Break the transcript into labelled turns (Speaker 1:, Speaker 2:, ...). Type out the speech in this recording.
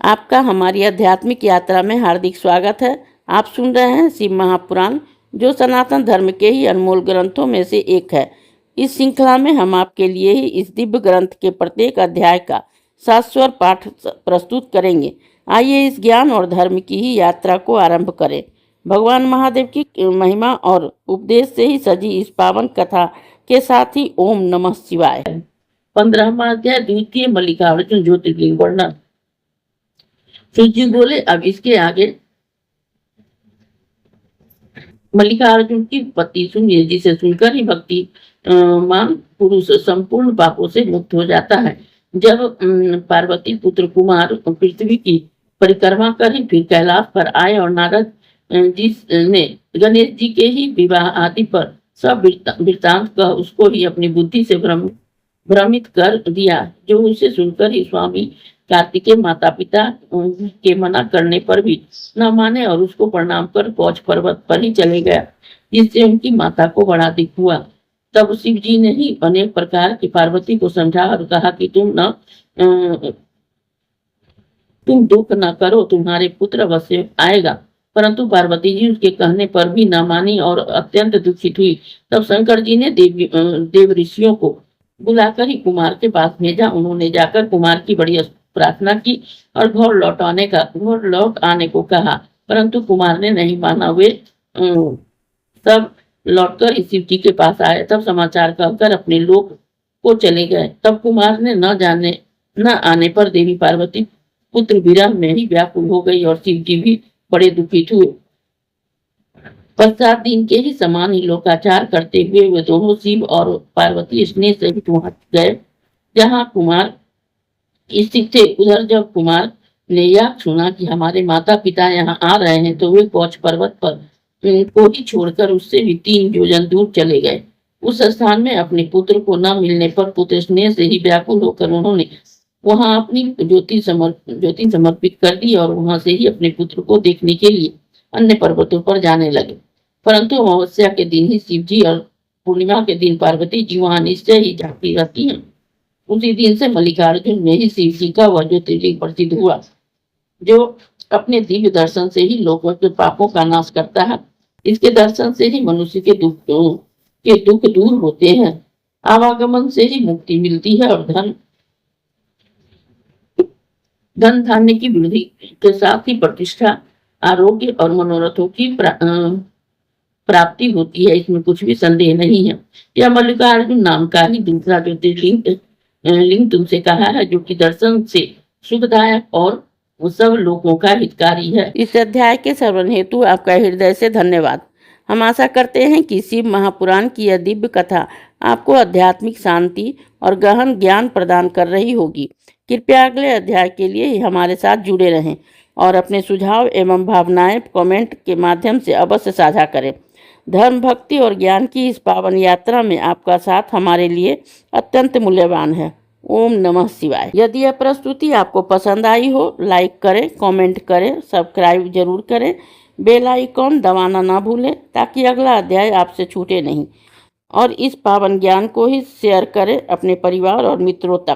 Speaker 1: आपका हमारी आध्यात्मिक यात्रा में हार्दिक स्वागत है। आप सुन रहे हैं शिव महापुराण, जो सनातन धर्म के ही अनमोल ग्रंथों में से एक है। इस श्रृंखला में हम आपके लिए ही इस दिव्य ग्रंथ के प्रत्येक अध्याय का शाश्वत पाठ प्रस्तुत करेंगे। आइए इस ज्ञान और धर्म की ही यात्रा को आरंभ करें। भगवान महादेव की महिमा और उपदेश से ही सजी इस पावन कथा के साथ ही ओम नमः शिवाय। 15वां अध्याय, द्वितीय मल्लिकार्जुन ज्योतिर्लिंग वर्णन। शिव जी बोले, अब इसके आगे मल्लिकार्जुन की उत्पत्ति सुनिए, जिसे सुनकर ही भक्ति मान पुरुष संपूर्ण पापों से मुक्त हो जाता है। जब पार्वती पुत्र कुमार पृथ्वी की परिक्रमा कर ही फिर कैलाश पर आए और नारद जिसने गणेश जी के ही विवाह आदि पर सब वृत्तांत कह उसको ही अपनी बुद्धि से भ्रमित कर दिया, जो उसे सुनकर ही स्वामी कार्तिकेय माता पिता के मना करने पर भी न माने और उसको प्रणाम कर कौच पर्वत पर ही चले गया, जिससे उनकी माता को बड़ा दुख हुआ। तब शिव जी ने ही अनेक प्रकार की पार्वती को समझा और कहा कि तुम दुख न करो, तुम्हारे पुत्र अवश्य आएगा। परंतु पार्वती जी उसके कहने पर भी न मानी और अत्यंत दुखित हुई। तब शंकर जी ने देव ऋषियों को बुलाकर ही कुमार के पास भेजा। उन्होंने जाकर कुमार की बड़ी प्रार्थना की और घोर लौट आने को कहा, परंतु कुमार ने नहीं माना। वे सब लौटकर शिव जी के पास आए। तब समाचार कहकर अपने लोक को चले गए। तब कुमार ने न आने पर देवी पार्वती पुत्र विरह में ही व्याकुल हो गई और शिव जी भी बड़े दुखित हुए। पश्चात दिन के ही समान ही लोकाचार करते हुए वे दोनों शिव और पार्वती स्नेह सहित वहां गए जहाँ कुमार स्थित थे। उधर जब कुमार ने यह सुना कि हमारे माता पिता यहाँ आ रहे हैं, तो वे कौच पर्वत पर को ही छोड़कर उससे भी 3 योजन दूर चले गए। उस स्थान में अपने पुत्र को न मिलने पर पुत्र स्नेह से ही व्याकुल होकर उन्होंने वहां अपनी ज्योति समर्पित कर दी और वहां से ही अपने पुत्र को देखने के लिए अन्य पर्वतों पर जाने लगे। परंतु अमावस्या के दिन ही शिव जी और पूर्णिमा के दिन पार्वती जी वहां निश्चय ही जाती रहती हैं। उसी दिन से मल्लिकार्जुन में ही शिव जी का वह ज्योतिर्लिंग प्रसिद्ध हुआ, जो अपने दिव्य दर्शन से ही लोगों के पापों का नाश करता है। इसके दर्शन से ही मनुष्य के दुख दूर होते हैं, आवागमन से ही मुक्ति मिलती है और धन धान्य की वृद्धि के साथ ही प्रतिष्ठा, आरोग्य और मनोरथों की प्राप्ति होती है। इसमें कुछ भी संदेह नहीं है। यह मल्लिकार्जुन नाम का ही दूसरा ज्योतिर्लिंग तुमसे कहा है, जो कि दर्शन से सुखदायक और सब लोगों का हितकारी है। इस अध्याय के श्रवण हेतु आपका हृदय से धन्यवाद। हम आशा करते हैं कि शिव महापुराण की यह दिव्य कथा आपको आध्यात्मिक शांति और गहन ज्ञान प्रदान कर रही होगी। कृपया अगले अध्याय के लिए हमारे साथ जुड़े रहें और अपने सुझाव एवं भावनाएं कमेंट के माध्यम से अवश्य साझा करें। धर्म, भक्ति और ज्ञान की इस पावन यात्रा में आपका साथ हमारे लिए अत्यंत मूल्यवान है। ओम नमः शिवाय। यदि यह प्रस्तुति आपको पसंद आई हो, लाइक करें, कमेंट करें, सब्सक्राइब जरूर करें, बेल आइकॉन दबाना ना भूलें, ताकि अगला अध्याय आपसे छूटे नहीं। और इस पावन ज्ञान को ही शेयर करें अपने परिवार और मित्रों तक।